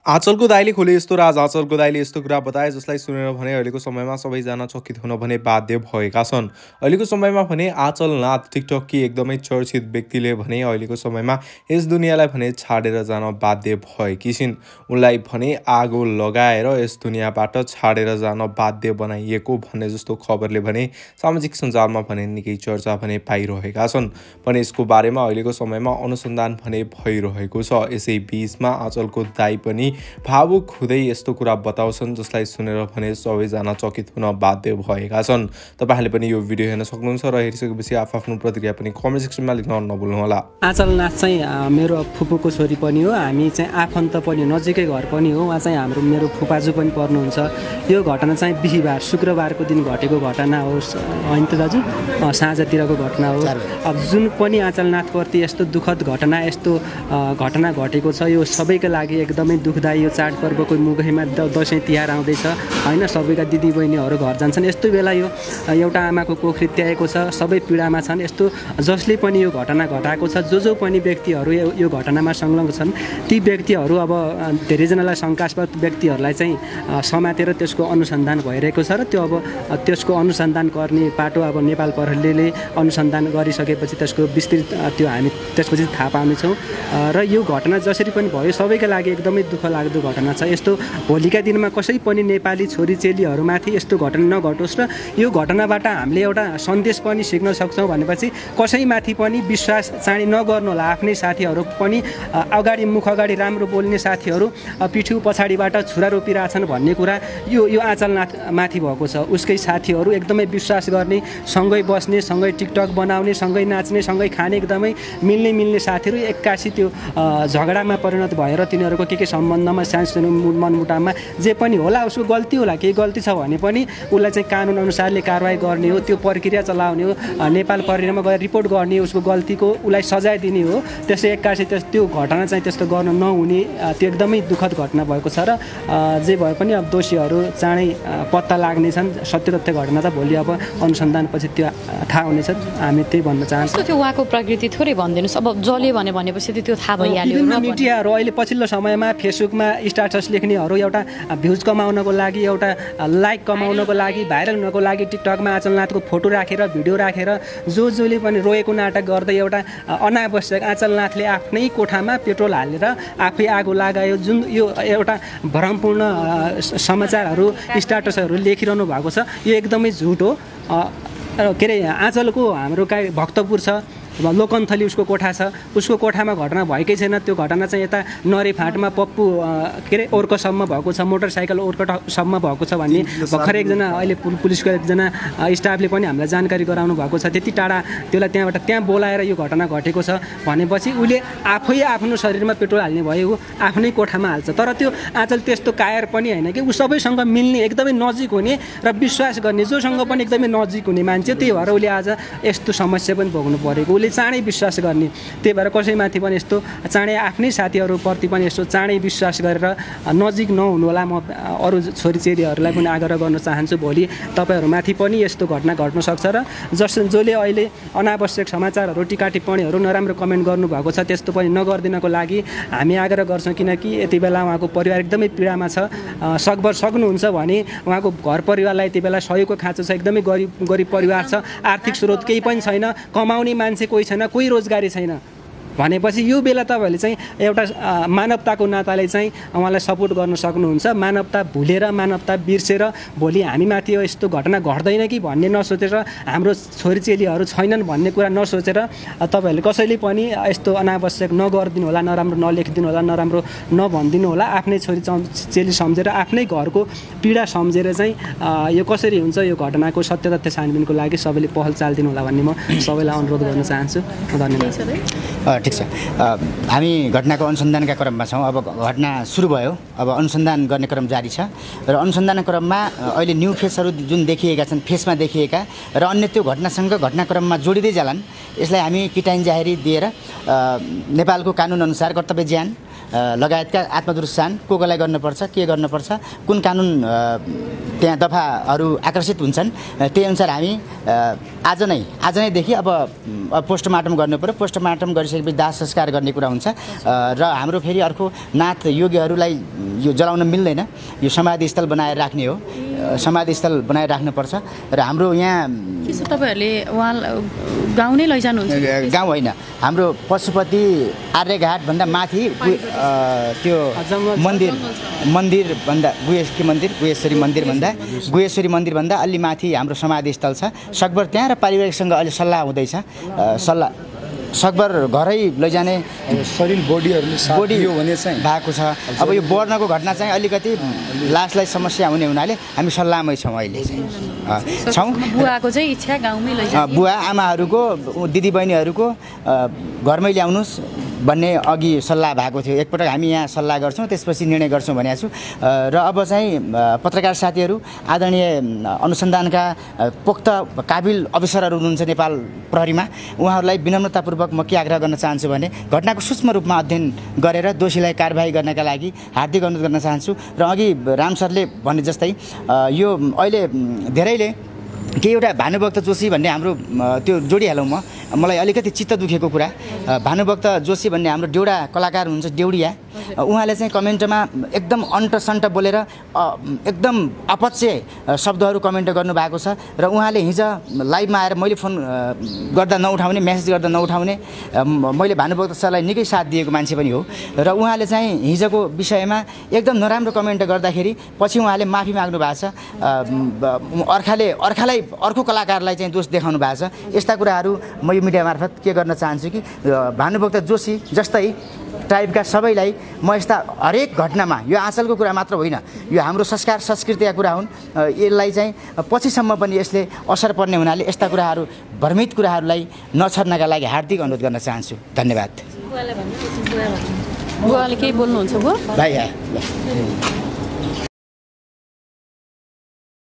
आँचलको दाइले खोले यस्तो राज। आँचलको दाइले यस्तो कुरा बताए जसलाई सुनेर भने अहिलेको समयमा सबैजना चकित हुन भने बाध्य भएका छन्। अहिलेको समयमा भने आँचलनाथ टिकटककी एकदमै चर्चित व्यक्तिले भने अहिलेको समयमा यस दुनियाँलाई भने छाडेर जान बाध्य भएकी छिन्। उनलाई भने आगो लगाएर यस दुनियाँबाट छाडेर जान बाध्य बनाइएको भन्ने जस्तो खबरले भने सामाजिक सञ्जालमा भने निकै चर्चा भने पाइरहेका छन्। भने यसको बारेमा अहिलेको समयमा अनुसन्धान भने भइरहेको छ। यसै बीचमा आँचलको दाइ पनि भावुक हुँदै यस्तो कुरा बताउँछन् जसलाई सुनेर भने सबैजना चकित हुन बाध्य भएका छन्। तपाईहरूले पनि यो भिडियो हेर्न सक्नुहुन्छ र हेरिसकेपछि आफ्नो प्रतिक्रिया पनि कमेन्ट सेक्सनमा लेख्न नभुल्नुहोला। आँचलनाथ चाहिँ मेरो फुपूको छोरी पनि हो, हामी चाहिँ आफन्त पनि हो, नजिकै घर पनि हो। उहाँ चाहिँ हाम्रो मेरो फुपाजु पनि पर्नुहुन्छ। यो घटना चाहिँ बिहीबार शुक्रबारको दिन घटेको घटना हो हैन त दाजु, साँझतिरको घटना हो। अब जुन पनि आँचलनाथप्रति यस्तो दुःखद घटना यस्तो घटना घटेको छ, यो सबैका लागि एकदमै दुःखदायी। यो चाडपर्वको मुखैमा दसैँ तिहार आउँदैछ हैन, सबैका दिदीबहिनीहरू घर जान्छन्। यस्तो बेला यो एउटा आमाको कोखरी त्याएको छ, सबै पीडामा छन्। यस्तो जसले पनि यो घटना घटाएको छ, जो पनि व्यक्तिहरू यो घटनामा संलग्न छन्, ती व्यक्तिहरू अब धेरैजनालाई शङ्कास्पद व्यक्तिहरूलाई चाहिँ समातेर त्यसको अनुसन्धान भइरहेको छ र त्यो अब त्यसको अनुसन्धान गर्ने पाटो अब नेपाल प्रहरीले अनुसन्धान गरिसकेपछि त्यसको विस्तृत त्यो हामी त्यसपछि थाहा पाउनेछौँ। र यो घटना जसरी पनि भयो सबैका लागि एकदमै दुःख लाग्दो घटना छ। यस्तो भोलिका दिनमा कसै पनि नेपाली छोरीचेलीहरूमाथि यस्तो घटना नघटोस् र यो घटनाबाट हामीले एउटा सन्देश पनि सिक्न सक्छौँ भनेपछि कसैमाथि पनि विश्वास चाँडै नगर्नु होला। आफ्नै साथीहरू पनि अगाडि मुख अगाडि राम्रो बोल्ने साथीहरू पिठ्यू पछाडिबाट छुरा रोपिरहेछन् भन्ने कुरा यो आँचलनाथ माथि भएको छ। उसकै साथीहरू एकदमै विश्वास गर्ने, सँगै बस्ने, सँगै टिकटक बनाउने, सँगै नाच्ने, सँगै खाने एकदमै मिल्ने साथीहरू एक्कासी त्यो झगडामा परिणत भएर तिनीहरूको के सम्बन्धमा सानसानो मनमुटावमा जे पनि होला, उसको गल्ती होला, केही गल्ती छ भने पनि उसलाई चाहिँ कानुन अनुसारले कारवाही गर्ने हो, त्यो प्रक्रिया चलाउने हो, नेपाल प्रहरीमा गएर रिपोर्ट गर्ने, उसको गल्तीको उसलाई सजाय दिने हो। त्यसै एक्कासी त्यो घटना चाहिँ त्यस्तो गर्न नहुने, त्यो एकदमै दुःखद घटना भएको छ र जे भए पनि अब दोषीहरू चाँडै पत्ता लाग्नेछन्। सत्य तथ्य घटना त भोलि अब अनुसन्धानपछि त्यो थाहा हुनेछ। हामी त्यही भन्न चाहन्छौँ। त्यो उहाँको प्रकृति थोरै भनिदिनुहोस्। अब जल्यो भनेपछि त्यो थाहा भइहाल्यो। मिडियाहरू अहिले पछिल्लो समयमा फेसबुकमा स्ट्याटस लेख्नेहरू एउटा भ्युज कमाउनको लागि, एउटा लाइक कमाउनको लागि, भाइरल हुनको लागि टिकटकमा आँचलनाथको फोटो राखेर भिडियो राखेर जसले पनि रोएको नाटक गर्दै एउटा अनावश्यक आँचलनाथले आफ्नै कोठामा पेट्रोल हालेर आफै आगो लगायो, जुन यो एउटा भ्रमपूर्ण समाचारहरू स्ट्याटसहरू लेखिरहनु भएको छ। यो एकदमै झुट हो। के अरे आँचलको हाम्रो भक्तपुर छ, लोकन्थली उसको कोठा छ, उसको कोठामा घटना भएकै छैन। त्यो घटना चाहिँ यता नरेफाटमा पप्पु के अरे ओर्कसम्म भएको छ, मोटरसाइकल ओर्कसम्म भएको छ भन्ने भर्खरै एकजना अहिले पुलिसको एकजना स्टाफले पनि हामीलाई जानकारी गराउनु भएको छ। त्यति टाढा त्यसलाई त्यहाँ बोलाएर यो घटना घटेको छ भनेपछि उसले आफै आफ्नो शरीरमा पेट्रोल हाल्ने भयो, आफ्नै कोठामा हाल्छ। तर त्यो आँचल त्यस्तो कायर पनि होइन कि ऊ सबैसँग मिल्ने, एकदमै नजिक हुने र विश्वास गर्ने, जोसँग पनि एकदमै नजिक हुने मान्छे। त्यही भएर उसले आज यस्तो समस्या पनि भोग्नु परेको। उसले चाँडै विश्वास गर्ने, त्यही भएर कसैमाथि पनि यस्तो चाँडै आफ्नै साथीहरूप्रति पनि यस्तो चाँडै विश्वास गरेर नजिक नहुनु होला। म अरू छोरीचेलीहरूलाई पनि आग्रह गर्न चाहन्छु, भोलि तपाईँहरूमाथि पनि यस्तो घटना घट्न सक्छ र जसले अहिले अनावश्यक समाचारहरू, टिका टिप्पणीहरू, नराम्रो कमेन्ट गर्नुभएको छ त्यस्तो पनि नगरिदिनको लागि हामी आग्रह गर्छौँ। किनकि यति बेला उहाँको परिवार एकदमै पीडामा छ। सकभर सक्नुहुन्छ भने उहाँको घर परिवारलाई यति बेला सहयोगको खाँचो छ। एकदमै गरिब परिवार छ, आर्थिक स्रोत केही पनि छैन, कमाउने मान्छे कोही छैन, कोही रोजगारी छैन भनेपछि यो बेला तपाईँहरूले चाहिँ एउटा मानवताको नाताले चाहिँ उहाँलाई सपोर्ट गर्न सक्नुहुन्छ। मानवता भुलेर, मानवता बिर्सेर भोलि हामीमाथि यस्तो घटना घट्दैन कि भन्ने नसोचेर, हाम्रो छोरीचेलीहरू छैनन् भन्ने कुरा नसोचेर तपाईँहरूले कसैले पनि यस्तो अनावश्यक नगरिदिनु होला, नराम्रो नलेखिदिनु होला, नराम्रो नभनिदिनु होला। आफ्नै छोरीचेली सम्झेर, आफ्नै घरको पीडा सम्झेर चाहिँ यो कसरी हुन्छ, यो घटनाको सत्य तथ्य छानबिनको लागि सबैले पहल चालिदिनु होला भन्ने म सबैलाई अनुरोध गर्न चाहन्छु। धन्यवाद। ठिक छ, हामी घटनाको अनुसन्धानका क्रममा छौँ। अब घटना सुरु भयो, अब अनुसन्धान गर्ने क्रम जारी छ र अनुसन्धान क्रममा अहिले न्यू फेसहरू जुन देखिएका छन्, फेसमा देखिएका र अन्य त्यो घटनासँग घटनाक्रममा जोडिँदै जालान्। यसलाई हामी किटाइन जाहेरी दिएर नेपालको कानुन अनुसार कर्तव्य ज्यान लगायतका आत्मदुरुत्सान कोलाई गर्नुपर्छ, के गर्नुपर्छ, कुन कानुन त्यहाँ दफाहरू आकर्षित हुन्छन्, त्यही अनुसार हामी आज नैदेखि अब पोस्टमार्टम गर्नु पर्यो। पोस्टमार्टम गरिसकेपछि दाह संस्कार गर्ने कुरा हुन्छ र हाम्रो फेरि अर्को नाथ योगीहरूलाई यो जलाउन मिल्दैन, यो समाधिस्थल बनाएर राख्ने हो, समाधिस्थल बनाएर राख्नुपर्छ। र हाम्रो यहाँ तपाईँहरूले उहाँ गाउँ नै लैजानुहुन्छ? गाउँ होइन, हाम्रो पशुपति आर्यघाटभन्दा माथि त्यो मन्दिरभन्दा गुहेश्वरी मन्दिरभन्दा अलि माथि हाम्रो समाधिस्थल छ सकभर त्यहाँ। र पारिवारिकसँग अहिले सल्लाह हुँदैछ, सकभर घरै लैजाने शरीर बोडी भने चाहिँ भएको छ। अब यो बढ्नको घटना चाहिँ अलिकति लासलाई समस्या हुने हुनाले हामी सल्लाहमै छौँ अहिले छौँ। बुवाको चाहिँ इच्छा गाउँमै लैजाने, बुवा आमाहरूको दिदीबहिनीहरूको घरमै ल्याउनुहोस् भन्ने अघि सल्लाह भएको थियो। एकपटक हामी यहाँ सल्लाह गर्छौँ, त्यसपछि निर्णय गर्छौँ भनेको छु। र अब चाहिँ पत्रकार साथीहरू, आदरणीय अनुसन्धानका पोख्त काबिल अफिसरहरू हुनुहुन्छ नेपाल प्रहरीमा, उहाँहरूलाई विनम्रतापूर्वक म के आग्रह गर्न चाहन्छु भने घटनाको सूक्ष्म रूपमा अध्ययन गरेर दोषीलाई कारबाही गर्नका लागि हार्दिक अनुरोध गर्न चाहन्छु। र अघि राम सरले भने जस्तै यो अहिले धेरैले के एउटा भानुभक्त जोशी भन्ने हाम्रो त्यो जोडिहालौँ मलाई अलिकति चित्त दुखेको कुरा, भानुभक्त जोशी भन्ने हाम्रो देउडा कलाकार हुनुहुन्छ देउडिया, उहाँले चाहिँ कमेन्टमा एकदम अन्टसन्ट बोलेर एकदम अपच्य शब्दहरू कमेन्ट गर्नुभएको छ। र उहाँले हिजो लाइभमा आएर मैले फोन गर्दा नउठाउने, मेसेज गर्दा नउठाउने, मैले भानुभक्त सरलाई निकै साथ दिएको मान्छे पनि हो। र उहाँले चाहिँ हिजोको विषयमा एकदम नराम्रो कमेन्ट गर्दाखेरि पछि उहाँले माफी माग्नु भएको छ। अर्कालाई अर्को कलाकारलाई चाहिँ दोष देखाउनु भएको छ। यस्ता कुराहरू म यो मिडिया मार्फत के गर्न चाहन्छु कि भानुभक्त जोशी जस्तै ट्राइबका सबैलाई म यस्ता हरेक घटनामा, यो आँचलको कुरा मात्र होइन, यो हाम्रो संस्कार संस्कृतिका कुरा हुन्, यसलाई चाहिँ पछिसम्म पनि यसले असर पर्ने हुनाले यस्ता कुराहरू भ्रमित कुराहरूलाई नछर्नका लागि हार्दिक अनुरोध गर्न चाहन्छु। धन्यवाद। बुवाले केही बोल्नुहुन्छ? भाइ